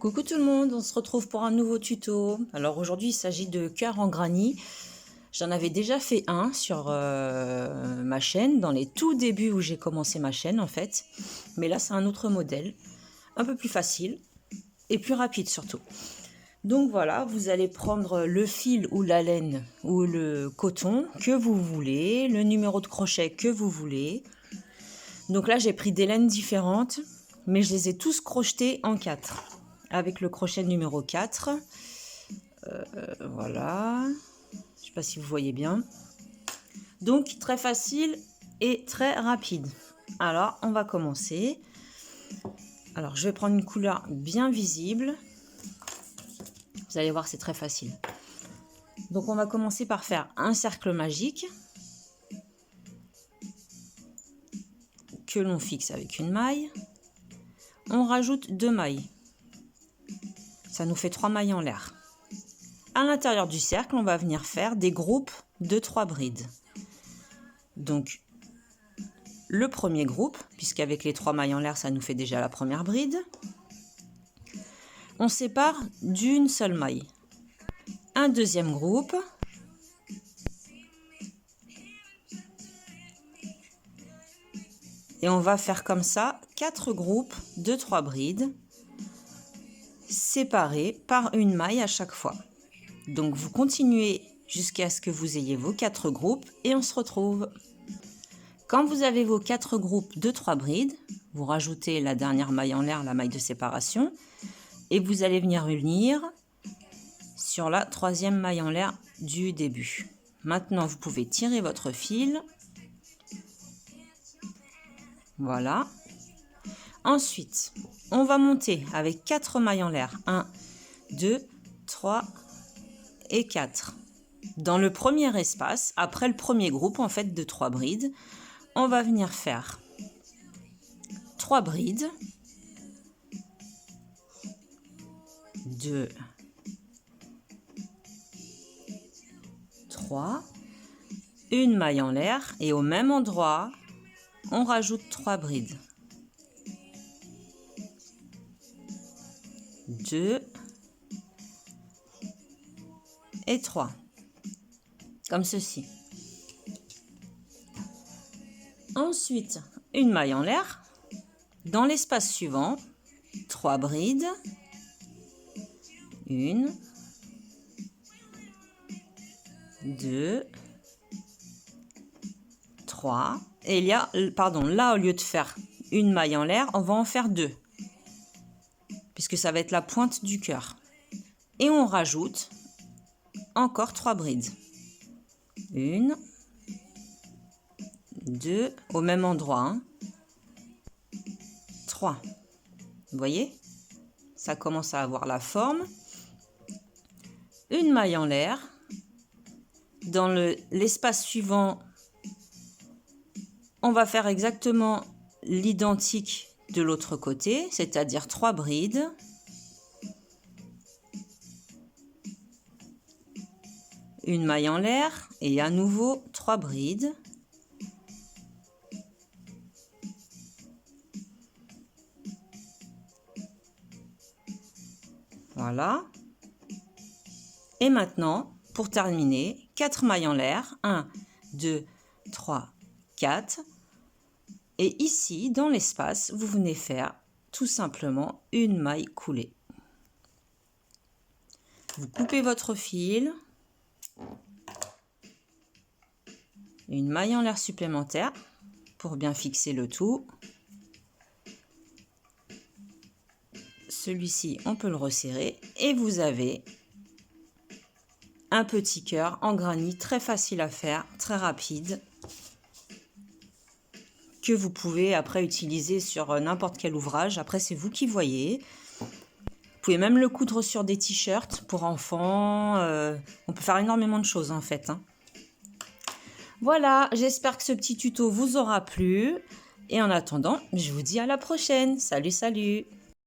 Coucou tout le monde, on se retrouve pour un nouveau tuto. Alors aujourd'hui il s'agit de cœurs en granit. J'en avais déjà fait un sur ma chaîne, dans les tout débuts où j'ai commencé ma chaîne en fait. Mais là c'est un autre modèle, un peu plus facile et plus rapide surtout. Donc voilà, vous allez prendre le fil ou la laine ou le coton que vous voulez, le numéro de crochet que vous voulez. Donc là j'ai pris des laines différentes, mais je les ai tous crochetés en 4. Avec le crochet numéro 4. Voilà. Je ne sais pas si vous voyez bien. Donc, très facile et très rapide. Alors, on va commencer. Alors, je vais prendre une couleur bien visible. Vous allez voir, c'est très facile. Donc, on va commencer par faire un cercle magique que l'on fixe avec une maille. On rajoute 2 mailles. Ça nous fait 3 mailles en l'air. À l'intérieur du cercle, on va venir faire des groupes de 3 brides. Donc, le premier groupe, puisqu'avec les 3 mailles en l'air, ça nous fait déjà la première bride. On sépare d'une seule maille. Un deuxième groupe. Et on va faire comme ça 4 groupes de 3 brides, séparés par une maille à chaque fois. Donc, vous continuez jusqu'à ce que vous ayez vos 4 groupes et on se retrouve. Quand vous avez vos 4 groupes de 3 brides, vous rajoutez la dernière maille en l'air, la maille de séparation, et vous allez venir unir sur la 3e maille en l'air du début. Maintenant, vous pouvez tirer votre fil. Voilà. Ensuite, on va monter avec 4 mailles en l'air. 1, 2, 3 et 4. Dans le premier espace, après le premier groupe en fait de 3 brides, on va venir faire 3 brides, 2, 3, une maille en l'air et au même endroit, on rajoute 3 brides. 2 et 3, comme ceci. Ensuite, une maille en l'air. Dans l'espace suivant, 3 brides. 1, 2, 3. Et il y a, là, au lieu de faire une maille en l'air, on va en faire 2. Puisque ça va être la pointe du cœur. Et on rajoute encore 3 brides. 1, 2, au même endroit. 3. Vous voyez? Ça commence à avoir la forme. Une maille en l'air. Dans l'espace suivant, on va faire exactement l'identique de l'autre côté, c'est-à-dire 3 brides. Une maille en l'air et à nouveau 3 brides. Voilà. Et maintenant, pour terminer, 4 mailles en l'air. 1, 2, 3, 4. Et ici, dans l'espace, vous venez faire tout simplement une maille coulée. Vous coupez votre fil. Une maille en l'air supplémentaire pour bien fixer le tout. Celui-ci, on peut le resserrer. Et vous avez un petit cœur en granit très facile à faire, très rapide, que vous pouvez après utiliser sur n'importe quel ouvrage. Après, c'est vous qui voyez. Vous pouvez même le coudre sur des t-shirts pour enfants. On peut faire énormément de choses en fait. Voilà, j'espère que ce petit tuto vous aura plu. Et en attendant, je vous dis à la prochaine. Salut, salut!